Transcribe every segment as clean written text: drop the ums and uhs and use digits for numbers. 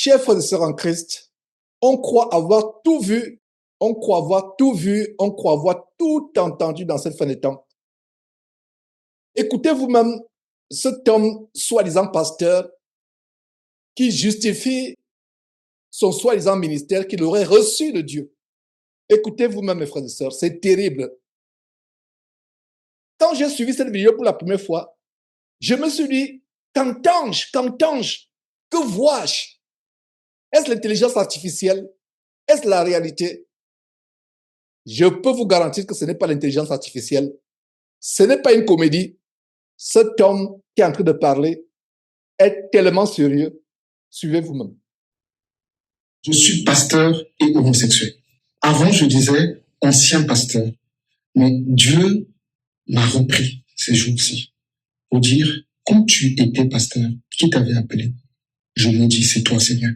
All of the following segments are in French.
Chers frères et sœurs en Christ, on croit avoir tout vu, on croit avoir tout vu, on croit avoir tout entendu dans cette fin de temps. Écoutez vous-même cet homme soi-disant pasteur qui justifie son soi-disant ministère qu'il aurait reçu de Dieu. Écoutez vous-même, mes frères et sœurs, c'est terrible. Quand j'ai suivi cette vidéo pour la première fois, je me suis dit, qu'entends-je, que vois-je? Est-ce l'intelligence artificielle? Est-ce la réalité? Je peux vous garantir que ce n'est pas l'intelligence artificielle. Ce n'est pas une comédie. Cet homme qui est en train de parler est tellement sérieux. Suivez vous-même. Je suis pasteur et homosexuel. Avant, je disais ancien pasteur. Mais Dieu m'a repris ces jours-ci pour dire, quand tu étais pasteur, qui t'avait appelé? Je lui ai dit, c'est toi, Seigneur.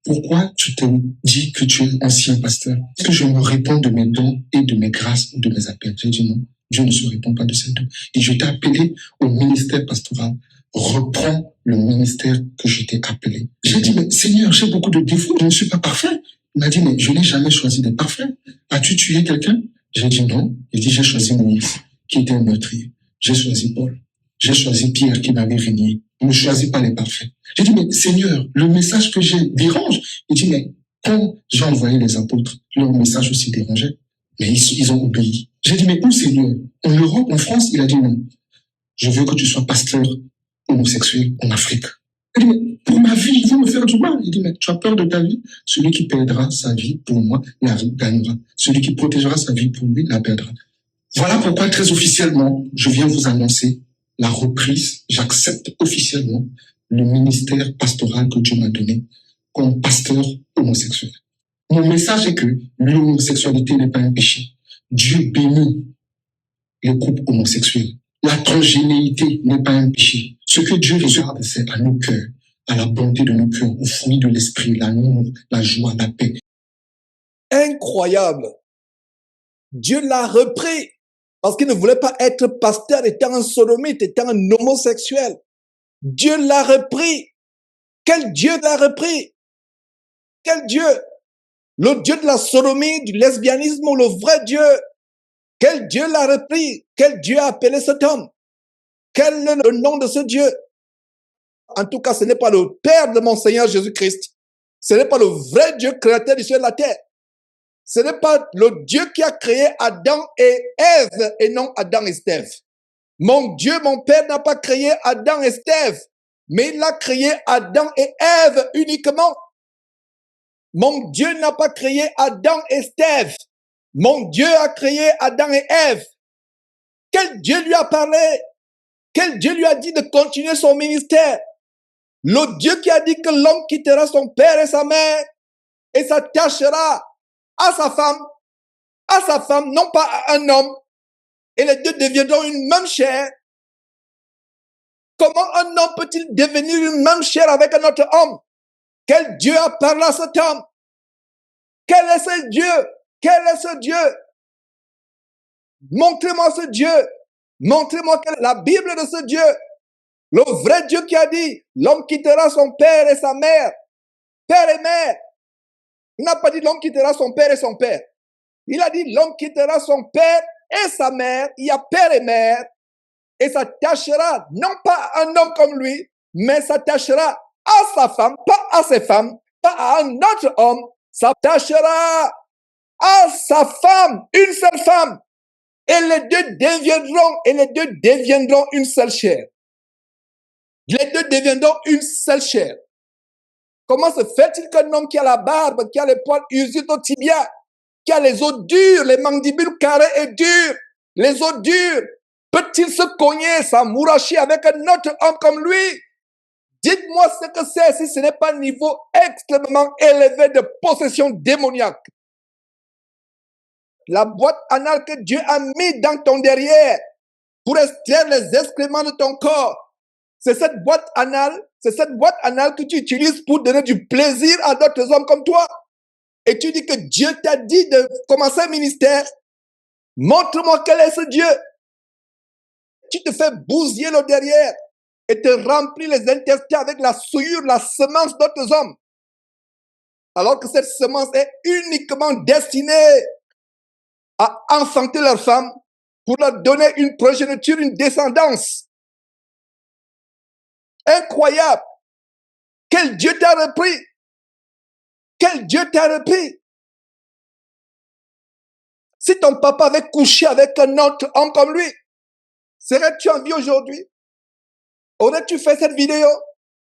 Pourquoi tu te dis que tu es ancien pasteur? Est-ce que je me réponds de mes dons et de mes grâces ou de mes appels? J'ai dit non, Dieu ne se répond pas de ces dons. Et je t'ai appelé au ministère pastoral. Reprends le ministère que je t'ai appelé. J'ai dit, mais Seigneur, j'ai beaucoup de défauts, je ne suis pas parfait. Il m'a dit, mais je n'ai jamais choisi d'être parfait. As-tu tué quelqu'un? J'ai dit non. Il dit, j'ai choisi Moïse, qui était un meurtrier. J'ai choisi Paul. J'ai choisi Pierre, qui m'avait régné. Ne choisis pas les parfaits. J'ai dit, mais Seigneur, le message que j'ai dérange. Il dit, mais quand j'ai envoyé les apôtres, leur message aussi dérangeait. Mais ils ont obéi. J'ai dit, mais où, Seigneur? En Europe, en France? Il a dit non. Je veux que tu sois pasteur homosexuel en Afrique. Il dit, mais pour ma vie, il veut me faire du mal. Il dit, mais tu as peur de ta vie? Celui qui perdra sa vie pour moi, la gagnera. Celui qui protégera sa vie pour lui, la perdra. Voilà pourquoi, très officiellement, je viens vous annoncer la reprise. J'accepte officiellement le ministère pastoral que Dieu m'a donné comme pasteur homosexuel. Mon message est que l'homosexualité n'est pas un péché. Dieu bénit les couples homosexuels. La transgénéité n'est pas un péché. Ce que Dieu regarde, c'est à nos cœurs, à la bonté de nos cœurs, au fruit de l'esprit, l'amour, la joie, la paix. Incroyable. Dieu l'a repris parce qu'il ne voulait pas être pasteur étant un sodomite, étant un homosexuel. Dieu l'a repris. Quel Dieu l'a repris? Quel Dieu? Le Dieu de la sodomie, du lesbianisme ou le vrai Dieu? Quel Dieu l'a repris? Quel Dieu a appelé cet homme? Quel est le nom de ce Dieu? En tout cas, ce n'est pas le Père de mon Seigneur Jésus-Christ. Ce n'est pas le vrai Dieu créateur du ciel et de la terre. Ce n'est pas le Dieu qui a créé Adam et Ève et non Adam et Stève. Mon Dieu, mon Père n'a pas créé Adam et Stève, mais il a créé Adam et Ève uniquement. Mon Dieu n'a pas créé Adam et Stève. Mon Dieu a créé Adam et Ève. Quel Dieu lui a parlé? Quel Dieu lui a dit de continuer son ministère? Le Dieu qui a dit que l'homme quittera son père et sa mère et s'attachera à sa femme, non pas à un homme, et les deux deviendront une même chair. Comment un homme peut-il devenir une même chair avec un autre homme? Quel Dieu a parlé à cet homme? Quel est ce Dieu? Quel est ce Dieu? Montrez-moi ce Dieu. Montrez-moi quelle est la Bible de ce Dieu. Le vrai Dieu qui a dit, l'homme quittera son père et sa mère. Père et mère. Il n'a pas dit l'homme quittera son père et son père. Il a dit l'homme quittera son père et sa mère. Il y a père et mère. Et s'attachera non pas à un homme comme lui, mais s'attachera à sa femme, pas à ses femmes, pas à un autre homme. S'attachera à sa femme, une seule femme. Et les deux deviendront une seule chair. Les deux deviendront une seule chair. Comment se fait-il qu'un homme qui a la barbe, qui a les poils usés au tibia, qui a les os durs, les mandibules carrées et dures, les os durs, peut-il se cogner, s'amouracher avec un autre homme comme lui? Dites-moi ce que c'est si ce n'est pas un niveau extrêmement élevé de possession démoniaque. La boîte anale que Dieu a mis dans ton derrière pour extraire les excréments de ton corps, c'est cette boîte anale que tu utilises pour donner du plaisir à d'autres hommes comme toi. Et tu dis que Dieu t'a dit de commencer un ministère. Montre-moi quel est ce Dieu. Tu te fais bousiller le derrière et te remplis les intestins avec la souillure, la semence d'autres hommes. alors que cette semence est uniquement destinée à enfanter leur femme pour leur donner une progéniture, une descendance. Incroyable. Quel Dieu t'a repris? Quel Dieu t'a repris? Si ton papa avait couché avec un autre homme comme lui, serais-tu en vie aujourd'hui? Aurais-tu fait cette vidéo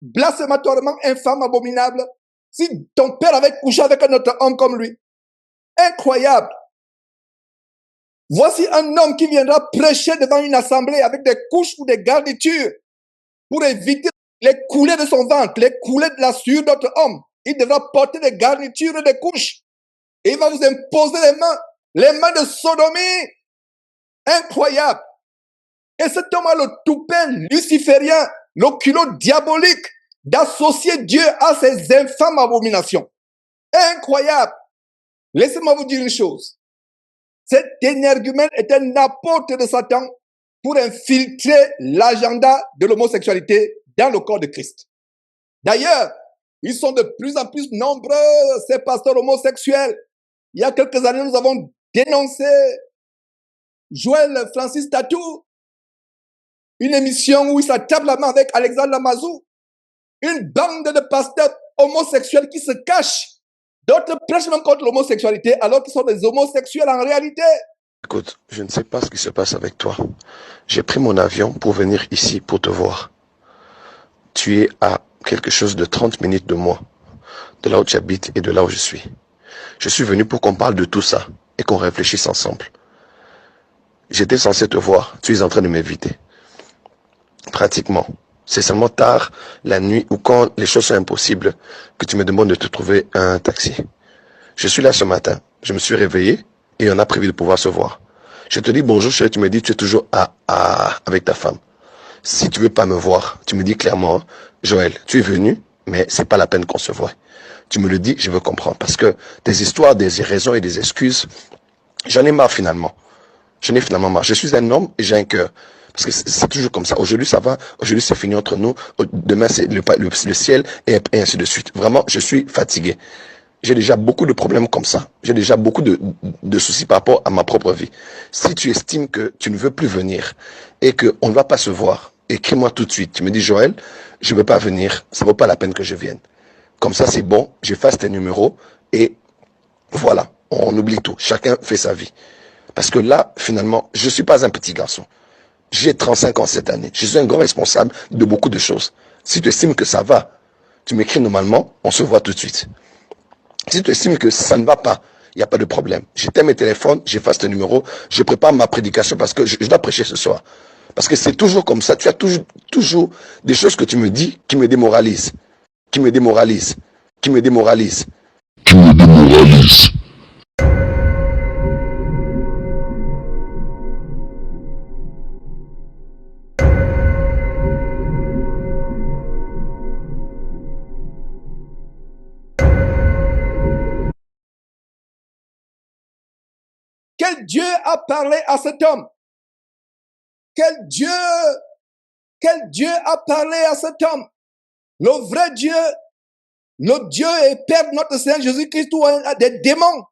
blasphématoire, infâme, abominable, si ton père avait couché avec un autre homme comme lui? Incroyable. Voici un homme qui viendra prêcher devant une assemblée avec des couches ou des garnitures pour éviter les coulées de son ventre, les coulées de la sueur d'autres hommes. Il devra porter des garnitures et des couches. Et il va vous imposer les mains de sodomie. Incroyable. Et cet homme a le toupet luciférien, le culot diabolique d'associer Dieu à ces infâmes abominations. Incroyable. Laissez-moi vous dire une chose. Cet énergumène est un apôtre de Satan pour infiltrer l'agenda de l'homosexualité dans le corps de Christ. D'ailleurs, ils sont de plus en plus nombreux, ces pasteurs homosexuels. Il y a quelques années, nous avons dénoncé Joël Francis Tatou, une émission où il s'attrape la main avec Alexandre Lamazou, une bande de pasteurs homosexuels qui se cachent. D'autres prêchent même contre l'homosexualité alors qu'ils sont des homosexuels en réalité. Écoute, je ne sais pas ce qui se passe avec toi. J'ai pris mon avion pour venir ici pour te voir. Tu es à quelque chose de 30 minutes de moi, de là où tu habites et de là où je suis. Je suis venu pour qu'on parle de tout ça et qu'on réfléchisse ensemble. J'étais censé te voir, tu es en train de m'éviter. Pratiquement. C'est seulement tard, la nuit, ou quand les choses sont impossibles, que tu me demandes de te trouver un taxi. Je suis là ce matin, je me suis réveillé, et on a prévu de pouvoir se voir. Je te dis bonjour chérie, tu me dis tu es toujours avec ta femme. Si tu veux pas me voir, tu me dis clairement, Joël, tu es venu, mais c'est pas la peine qu'on se voie. Tu me le dis, je veux comprendre. Parce que des histoires, des raisons et des excuses, j'en ai marre finalement. J'en ai finalement marre. Je suis un homme et j'ai un cœur. Parce que c'est toujours comme ça. Aujourd'hui, ça va. Aujourd'hui, c'est fini entre nous. Demain, c'est le ciel et ainsi de suite. Vraiment, je suis fatigué. J'ai déjà beaucoup de problèmes comme ça. J'ai déjà beaucoup de soucis par rapport à ma propre vie. Si tu estimes que tu ne veux plus venir et qu'on ne va pas se voir, écris-moi tout de suite. Tu me dis, Joël, je ne veux pas venir. Ça ne vaut pas la peine que je vienne. Comme ça, c'est bon. J'efface tes numéros et voilà. On oublie tout. Chacun fait sa vie. Parce que là, finalement, je ne suis pas un petit garçon. J'ai 35 ans cette année. Je suis un grand responsable de beaucoup de choses. Si tu estimes que ça va, tu m'écris normalement, on se voit tout de suite. Si tu estimes que ça ne va pas, il n'y a pas de problème. J'éteins mes téléphones, j'efface ton numéro, je prépare ma prédication parce que je dois prêcher ce soir. Parce que c'est toujours comme ça. Tu as toujours des choses que tu me dis qui me démoralisent. Qui me démoralisent. Qui me démoralisent. Qui me démoralisent. Quel Dieu a parlé à cet homme? Quel Dieu a parlé à cet homme? Le vrai Dieu, le Dieu et Père de notre Seigneur Jésus-Christ ou des démons.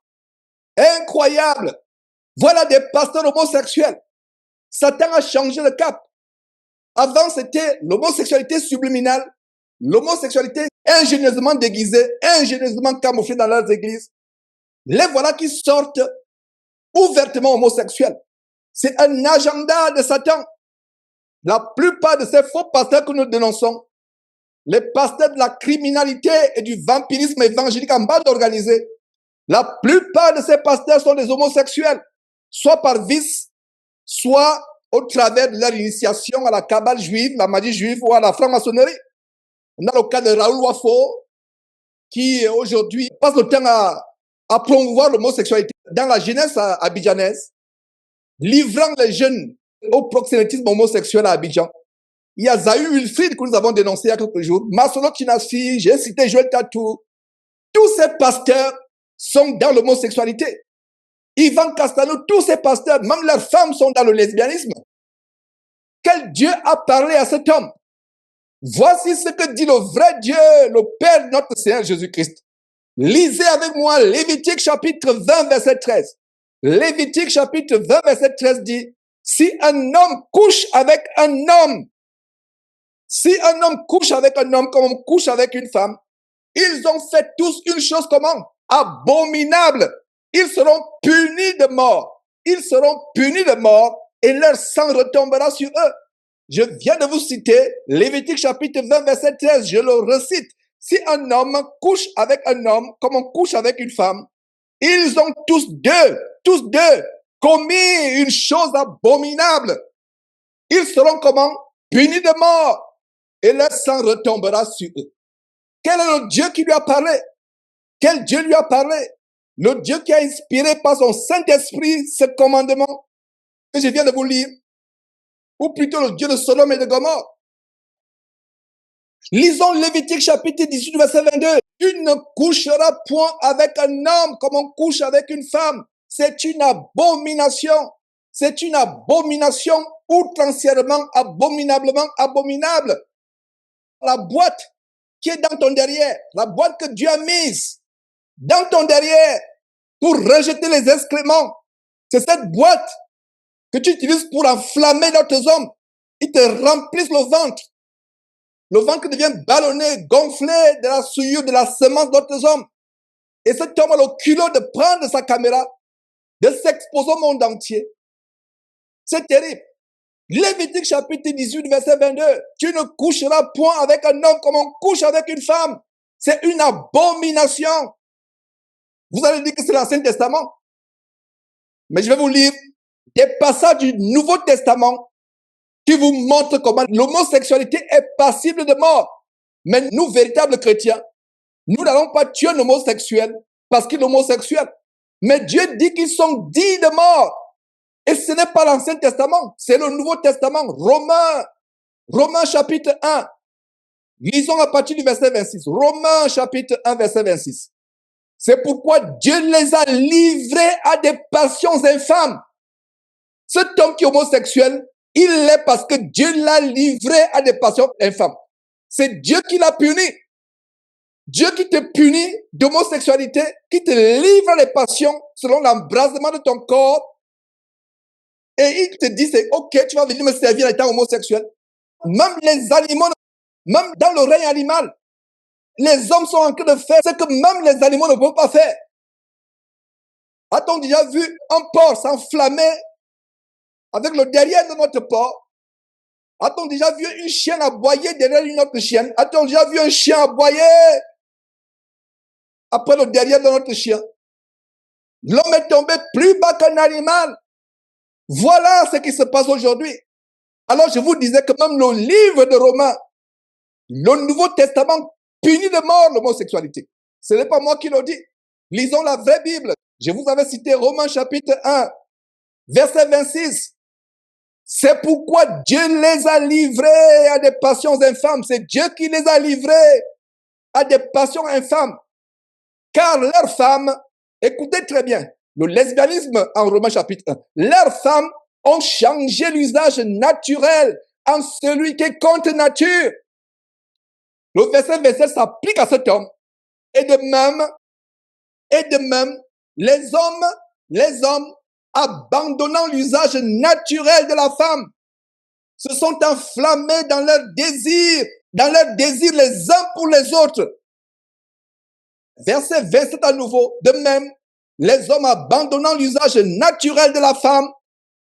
Incroyable. Voilà des pasteurs homosexuels. Satan a changé le cap. Avant, c'était l'homosexualité subliminale, l'homosexualité ingénieusement déguisée, ingénieusement camouflée dans leurs églises. Les voilà qui sortent ouvertement homosexuels. C'est un agenda de Satan. La plupart de ces faux pasteurs que nous dénonçons, les pasteurs de la criminalité et du vampirisme évangélique en bande organisée, la plupart de ces pasteurs sont des homosexuels, soit par vice, soit au travers de leur initiation à la cabale juive, la magie juive ou à la franc-maçonnerie. On a le cas de Raoul Wafo, qui aujourd'hui passe le temps à promouvoir l'homosexualité dans la jeunesse abidjanaise, livrant les jeunes au proxénétisme homosexuel à Abidjan. Il y a Zahir Wilfried que nous avons dénoncé il y a quelques jours, Masolo Chinasfi, j'ai cité Joël Tatou. Tous ces pasteurs sont dans l'homosexualité. Ivan Castano, tous ces pasteurs, même leurs femmes sont dans le lesbianisme. Quel Dieu a parlé à cet homme? Voici ce que dit le vrai Dieu, le Père de notre Seigneur Jésus-Christ. Lisez avec moi Lévitique chapitre 20, verset 13. Lévitique chapitre 20, verset 13 dit, si un homme couche avec un homme, si un homme couche avec un homme comme on couche avec une femme, ils ont fait tous une chose comment? Abominable. Ils seront punis de mort. Ils seront punis de mort et leur sang retombera sur eux. Je viens de vous citer Lévitique chapitre 20, verset 13. Je le recite. Si un homme couche avec un homme comme on couche avec une femme, ils ont tous deux commis une chose abominable. Ils seront comment? Punis de mort et leur sang retombera sur eux. Quel est le Dieu qui lui a parlé? Quel Dieu lui a parlé? Le Dieu qui a inspiré par son Saint-Esprit ce commandement que je viens de vous lire. Ou plutôt le Dieu de Sodome et de Gomorrhe. Lisons Lévitique chapitre 18, verset 22. Tu ne coucheras point avec un homme comme on couche avec une femme. C'est une abomination. C'est une abomination outrancièrement, abominablement abominable. La boîte qui est dans ton derrière, la boîte que Dieu a mise dans ton derrière pour rejeter les excréments, c'est cette boîte que tu utilises pour enflammer d'autres hommes. Ils te remplissent le ventre. Le ventre devient ballonné, gonflé de la souillure, de la semence d'autres hommes. Et cet homme a le culot de prendre sa caméra, de s'exposer au monde entier. C'est terrible. Lévitique chapitre 18, verset 22. Tu ne coucheras point avec un homme comme on couche avec une femme. C'est une abomination. Vous allez dire que c'est l'Ancien Testament. Mais je vais vous lire des passages du Nouveau Testament qui vous montrent comment l'homosexualité est passible de mort. Mais nous, véritables chrétiens, nous n'allons pas tuer un homosexuel parce qu'il est homosexuel. Mais Dieu dit qu'ils sont dits de mort. Et ce n'est pas l'Ancien Testament, c'est le Nouveau Testament. Romains chapitre 1. Lisons à partir du verset 26. Romains chapitre 1, verset 26. C'est pourquoi Dieu les a livrés à des passions infâmes. Cet homme qui est homosexuel, il l'est parce que Dieu l'a livré à des passions infâmes. C'est Dieu qui l'a puni. Dieu qui te punit d'homosexualité, qui te livre à des passions selon l'embrasement de ton corps. Et il te dit, c'est ok, tu vas venir me servir en étant homosexuel. Même les animaux, même dans le règne animal, les hommes sont en train de faire ce que même les animaux ne peuvent pas faire. A-t-on déjà vu un porc s'enflammer avec le derrière de notre porc? A-t-on déjà vu une chienne aboyer derrière une autre chienne? A-t-on déjà vu un chien aboyer après le derrière de notre chien? L'homme est tombé plus bas qu'un animal. Voilà ce qui se passe aujourd'hui. Alors je vous disais que même le livre de Romains, le Nouveau Testament punit de mort l'homosexualité. Ce n'est pas moi qui le dis. Lisons la vraie Bible. Je vous avais cité Romains chapitre 1, verset 26. C'est pourquoi Dieu les a livrés à des passions infâmes. C'est Dieu qui les a livrés à des passions infâmes. Car leurs femmes, écoutez très bien, le lesbianisme en Romains chapitre 1, leurs femmes ont changé l'usage naturel en celui qui est contre nature. Le verset 27 s'applique à cet homme. Et de même, les hommes, abandonnant l'usage naturel de la femme, se sont enflammés dans leur désir les uns pour les autres. Verset 27 à nouveau. De même, les hommes abandonnant l'usage naturel de la femme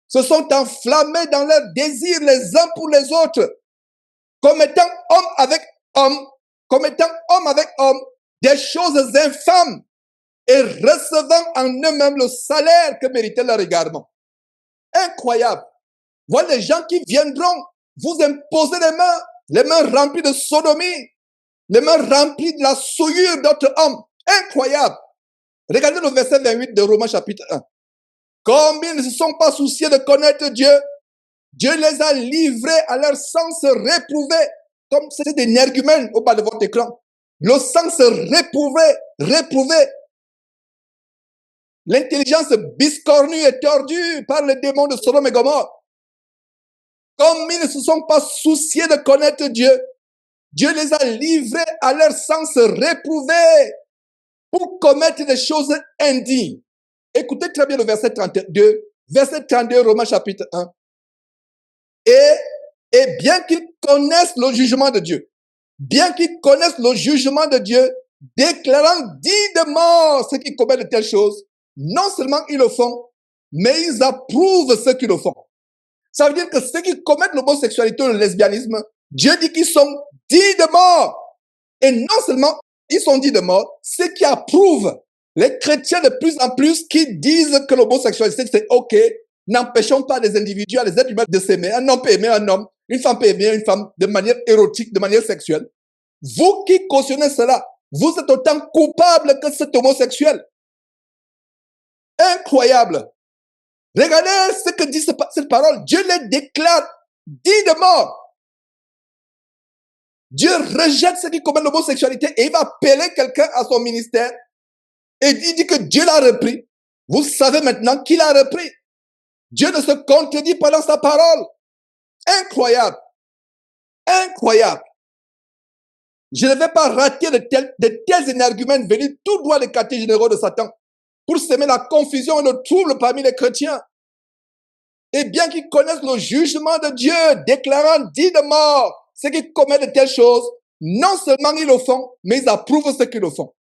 se sont enflammés dans leur désir les uns pour les autres, comme étant homme avec homme, des choses infâmes et recevant en eux-mêmes le salaire que méritait leur égarement. Incroyable. Voilà les gens qui viendront vous imposer les mains remplies de sodomie, les mains remplies de la souillure d'autres hommes. Incroyable. Regardez le verset 28 de Romains chapitre 1. Comme ils ne se sont pas souciés de connaître Dieu, Dieu les a livrés à leur sens réprouvé, comme c'est des énergumènes au bas de votre écran. Le sens réprouvé. L'intelligence biscornue et tordue par les démons de Sodome et Gomorrhe. Comme ils ne se sont pas souciés de connaître Dieu, Dieu les a livrés à leur sens réprouvé. pour commettre des choses indignes. Écoutez très bien le verset 32, verset 32, Romains chapitre 1. Et bien qu'ils connaissent le jugement de Dieu, bien qu'ils connaissent le jugement de Dieu, déclarant dignement ceux qui commettent de telles choses, non seulement ils le font, mais ils approuvent ceux qui le font. Ça veut dire que ceux qui commettent l'homosexualité ou le lesbianisme, Dieu dit qu'ils sont dits de mort. Et non seulement ils sont dits de mort, ceux qui approuvent, les chrétiens de plus en plus qui disent que l'homosexualité c'est OK, n'empêchons pas les individus, les êtres humains de s'aimer. Un homme peut aimer un homme, une femme peut aimer une femme de manière érotique, de manière sexuelle. Vous qui cautionnez cela, vous êtes autant coupable que cet homosexuel. Incroyable. Regardez ce que dit cette parole. Dieu les déclare dits de mort. Dieu rejette ceux qui commettent l'homosexualité et il va appeler quelqu'un à son ministère et il dit que Dieu l'a repris. Vous savez maintenant qu'il a repris. Dieu ne se contredit pas dans sa parole. Incroyable. Incroyable. Je ne vais pas rater de tels énergumènes venus tout droit des quartiers généraux de Satan pour semer la confusion et le trouble parmi les chrétiens. Et bien qu'ils connaissent le jugement de Dieu, déclarant dit de mort ceux qui commettent de telles choses, non seulement ils le font, mais ils approuvent ceux qui le font.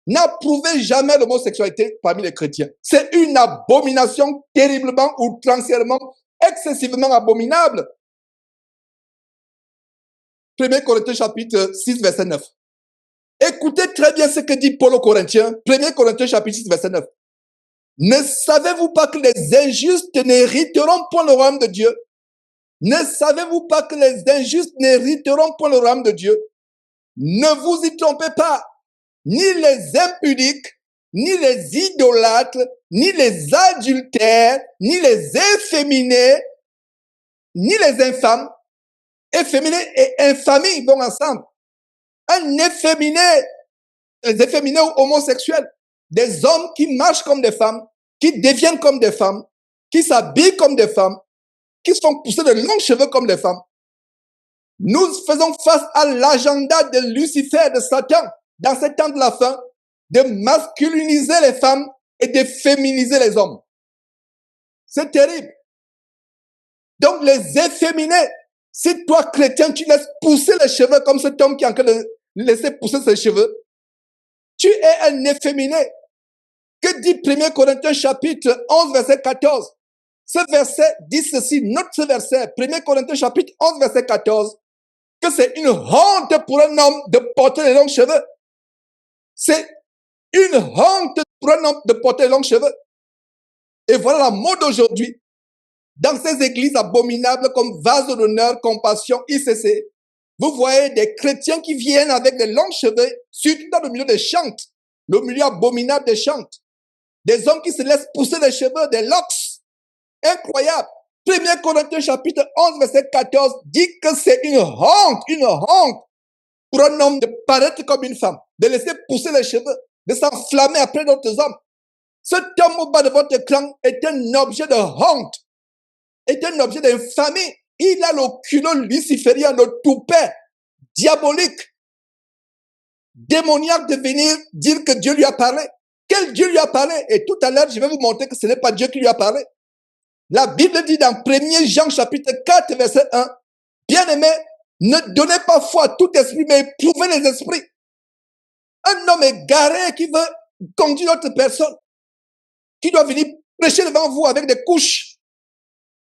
N'approuvez jamais l'homosexualité parmi les chrétiens. C'est une abomination terriblement, outrancièrement, excessivement abominable. 1 Corinthiens chapitre 6, verset 9. Écoutez très bien ce que dit Paul aux Corinthiens. 1 Corinthiens chapitre 6, verset 9. Ne savez-vous pas que les injustes n'hériteront point le royaume de Dieu? Ne savez-vous pas que les injustes n'hériteront point le royaume de Dieu? Ne vous y trompez pas. Ni les impudiques, ni les idolâtres, ni les adultères, ni les efféminés, ni les infâmes. Efféminés et infamie vont ensemble. Un efféminé, les efféminés homosexuels, des hommes qui marchent comme des femmes, qui deviennent comme des femmes, qui s'habillent comme des femmes, qui se font pousser de longs cheveux comme des femmes. Nous faisons face à l'agenda de Lucifer, de Satan, dans ces temps de la fin, de masculiniser les femmes et de féminiser les hommes. C'est terrible. Donc les efféminés, si toi, chrétien, tu laisses pousser les cheveux comme cet homme qui est en train de laisser pousser ses cheveux, tu es un efféminé. Que dit 1 Corinthiens chapitre 11, verset 14? Ce verset dit ceci, note ce verset, 1 Corinthiens chapitre 11, verset 14, que c'est une honte pour un homme de porter les longs cheveux. C'est une honte pour un homme de porter les longs cheveux. Et voilà la mode aujourd'hui. Dans ces églises abominables comme Vase d'honneur, Compassion, ICC, vous voyez des chrétiens qui viennent avec des longs cheveux, surtout dans le milieu des chantes, le milieu abominable des chantes. Des hommes qui se laissent pousser les cheveux, des locks. Incroyable. 1 Corinthiens chapitre 11, verset 14 dit que c'est une honte pour un homme de paraître comme une femme, de laisser pousser les cheveux, de s'enflammer après d'autres hommes. Cet homme au bas de votre clan est un objet de honte, est un objet d'infamie. Il a le culot luciférien, le toupet diabolique, démoniaque de venir dire que Dieu lui a parlé. Quel Dieu lui a parlé? Et tout à l'heure, je vais vous montrer que ce n'est pas Dieu qui lui a parlé. La Bible dit dans 1 Jean chapitre 4, verset 1, bien-aimé, ne donnez pas foi à tout esprit, mais éprouvez les esprits. Un homme égaré qui veut conduire notre personne, qui doit venir prêcher devant vous avec des couches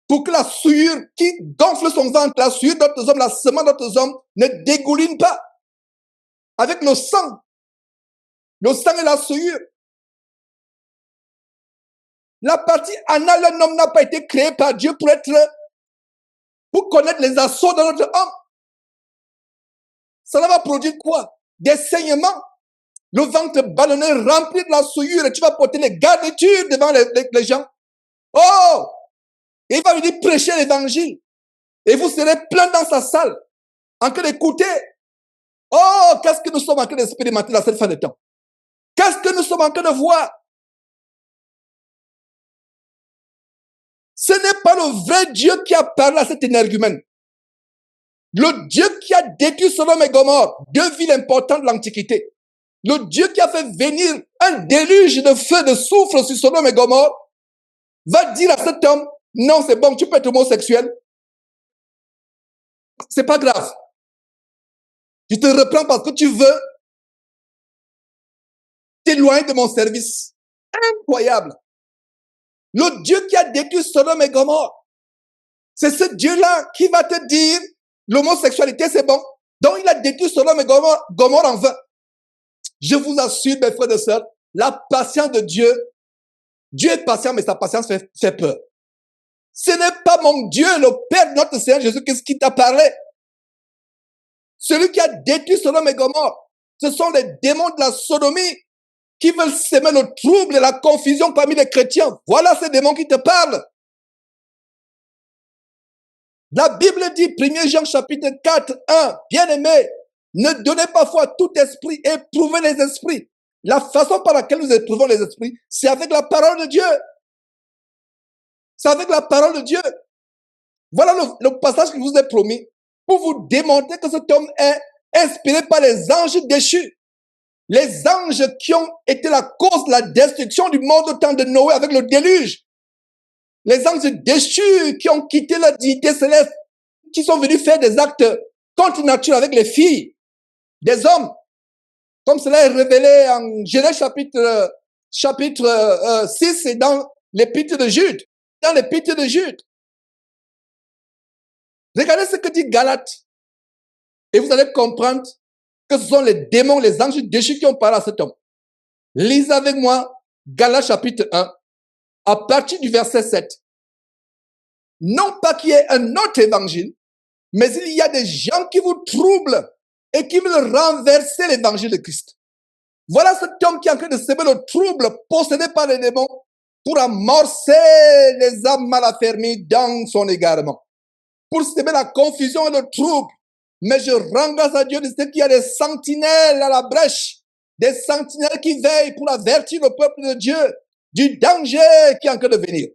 pour que la souillure qui gonfle son ventre, la souillure d'autres hommes, la semence d'autres hommes ne dégouline pas. Avec le sang et la souillure. La partie anale d'un homme n'a pas été créée par Dieu pour connaître les assauts de notre homme. Cela va produire quoi? Des saignements. Le ventre ballonné rempli de la souillure et tu vas porter les garnitures devant les gens. Oh! Et il va venir prêcher l'évangile. Et vous serez plein dans sa salle, en train d'écouter. Oh! Qu'est-ce que nous sommes en train d'expérimenter dans cette fin de temps? Qu'est-ce que nous sommes en train de voir? Ce n'est pas le vrai Dieu qui a parlé à cet énergumène. Le Dieu qui a détruit Sodome et Gomorrhe, deux villes importantes de l'Antiquité. Le Dieu qui a fait venir un déluge de feu, de soufre sur Sodome et Gomorrhe, va dire à cet homme, non, c'est bon, tu peux être homosexuel. C'est pas grave. Je te reprends parce que tu veux t'éloigner de mon service. Incroyable. Le Dieu qui a détruit Sodome et Gomorrhe, c'est ce Dieu-là qui va te dire l'homosexualité, c'est bon. Donc, il a détruit Sodome et Gomorrhe en vain. Je vous assure, mes frères et sœurs, la patience de Dieu, Dieu est patient, mais sa patience fait peur. Ce n'est pas mon Dieu, le Père de notre Seigneur Jésus-Christ qui t'a parlé. Celui qui a détruit Sodome et Gomorrhe, ce sont les démons de la sodomie qui veulent semer le trouble et la confusion parmi les chrétiens. Voilà ces démons qui te parlent. La Bible dit, 1 Jean chapitre 4, 1, bien-aimés, ne donnez pas foi à tout esprit, éprouvez les esprits. La façon par laquelle nous éprouvons les esprits, c'est avec la parole de Dieu. C'est avec la parole de Dieu. Voilà le passage que je vous ai promis pour vous démontrer que cet homme est inspiré par les anges déchus. Les anges qui ont été la cause de la destruction du monde au temps de Noé avec le déluge. Les anges déchus qui ont quitté la dignité céleste, qui sont venus faire des actes contre nature avec les filles des hommes, comme cela est révélé en Genèse chapitre 6 et dans l'épître de Jude. Dans l'épître de Jude. Regardez ce que dit Galate. Et vous allez comprendre que ce sont les démons, les anges déchus qui ont parlé à cet homme. Lisez avec moi Galates chapitre 1, à partir du verset 7. Non pas qu'il y ait un autre évangile, mais il y a des gens qui vous troublent et qui veulent renverser l'évangile de Christ. Voilà cet homme qui est en train de semer le trouble possédé par les démons pour amorcer les âmes mal affermies dans son égarement. Pour semer la confusion et le trouble. Mais je rends grâce à Dieu de ce qu'il y a des sentinelles à la brèche, des sentinelles qui veillent pour avertir le peuple de Dieu du danger qui est en train de venir.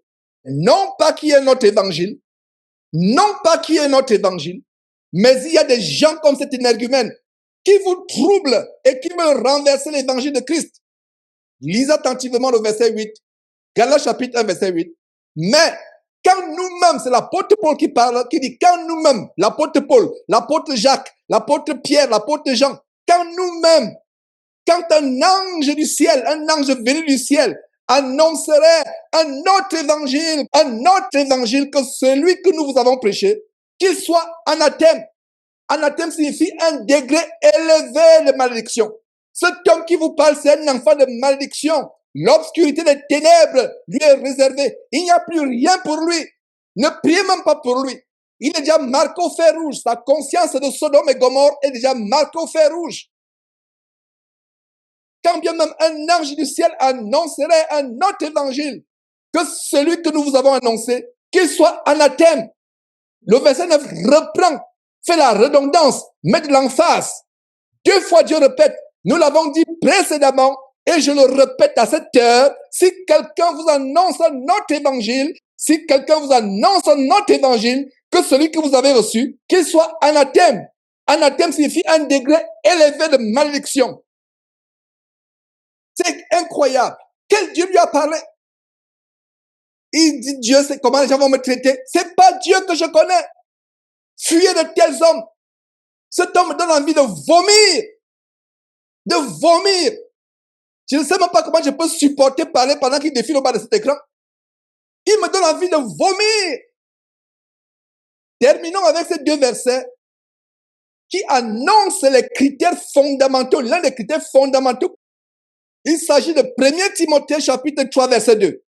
Non pas qu'il y ait notre évangile, non pas qu'il y ait notre évangile, mais il y a des gens comme cet énergumène qui vous troublent et qui veulent renverser l'évangile de Christ. Lisez attentivement le verset 8, Galates chapitre 1, verset 8. Mais quand nous-mêmes, c'est l'apôtre Paul qui parle, qui dit, quand nous-mêmes, l'apôtre Paul, l'apôtre Jacques, l'apôtre Pierre, l'apôtre Jean, quand nous-mêmes, quand un ange du ciel, un ange venu du ciel, annoncerait un autre évangile que celui que nous vous avons prêché, qu'il soit anathème. Anathème signifie un degré élevé de malédiction. Cet homme qui vous parle, c'est un enfant de malédiction. L'obscurité des ténèbres lui est réservée. Il n'y a plus rien pour lui. Ne priez même pas pour lui. Il est déjà marqué au fer rouge. Sa conscience de Sodome et Gomorrhe est déjà marquée au fer rouge. Quand bien même un ange du ciel annoncerait un autre évangile que celui que nous vous avons annoncé, qu'il soit anathème. Le verset 9 reprend, fait la redondance, met de l'emphase. 2 fois Dieu répète, nous l'avons dit précédemment, et je le répète à cette heure, si quelqu'un vous annonce un autre évangile, si quelqu'un vous annonce un autre évangile que celui que vous avez reçu, qu'il soit anathème. Anathème signifie un degré élevé de malédiction. C'est incroyable. Quel Dieu lui a parlé? Il dit, Dieu, c'est comment les gens vont me traiter. C'est pas Dieu que je connais. Fuyez de tels hommes. Cet homme me donne envie de vomir. De vomir. Je ne sais même pas comment je peux supporter parler pendant qu'il défile au bas de cet écran. Il me donne envie de vomir. Terminons avec ces 2 versets qui annoncent les critères fondamentaux. L'un des critères fondamentaux. Il s'agit de 1 Timothée chapitre 3 verset 2.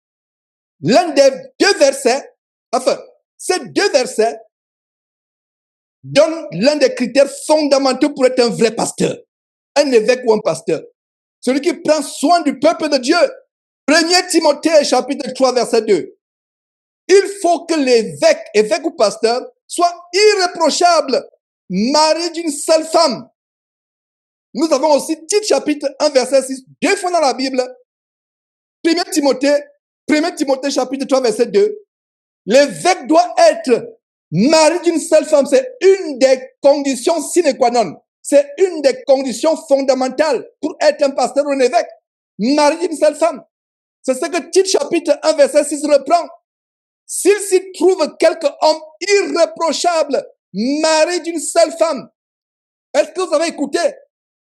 L'un des 2 versets, enfin, ces 2 versets donnent l'un des critères fondamentaux pour être un vrai pasteur. Un évêque ou un pasteur. Celui qui prend soin du peuple de Dieu. 1 Timothée chapitre 3 verset 2. Il faut que l'évêque, évêque ou pasteur, soit irréprochable, marié d'une seule femme. Nous avons aussi Tite chapitre 1 verset 6, 2 fois dans la Bible. 1 Timothée chapitre 3 verset 2. L'évêque doit être marié d'une seule femme. C'est une des conditions sine qua non. C'est une des conditions fondamentales pour être un pasteur ou un évêque. mari d'une seule femme. C'est ce que Tite chapitre 1 verset 6 reprend. S'il s'y trouve quelque homme irréprochable, mari d'une seule femme. Est-ce que vous avez écouté?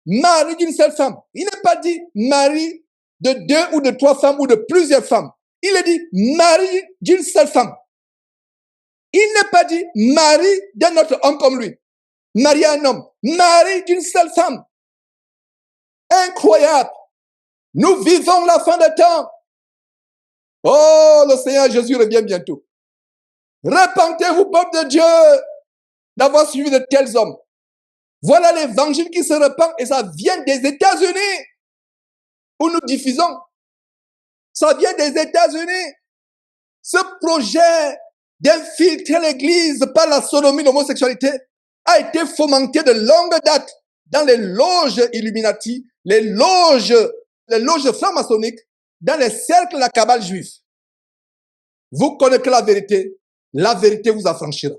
Mari d'une seule femme. Il n'est pas dit mari de 2 ou de 3 femmes ou de plusieurs femmes. Il est dit mari d'une seule femme. Il n'est pas dit mari d'un autre homme comme lui. Marié à un homme. Mari d'une seule femme. Incroyable. Nous vivons la fin des temps. Oh, le Seigneur Jésus revient bientôt. Repentez-vous, peuple de Dieu, d'avoir suivi de tels hommes. Voilà l'évangile qui se répand et ça vient des États-Unis où nous diffusons. Ça vient des États-Unis. Ce projet d'infiltrer l'Église par la sodomie, l'homosexualité a été fomenté de longue date dans les loges Illuminati, les loges franc-maçonniques, dans les cercles de la cabale juive. Vous connaissez la vérité vous affranchira.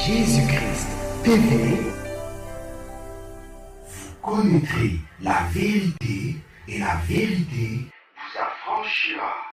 Jésus-Christ TV, vous connaîtrez la vérité et la vérité vous affranchira.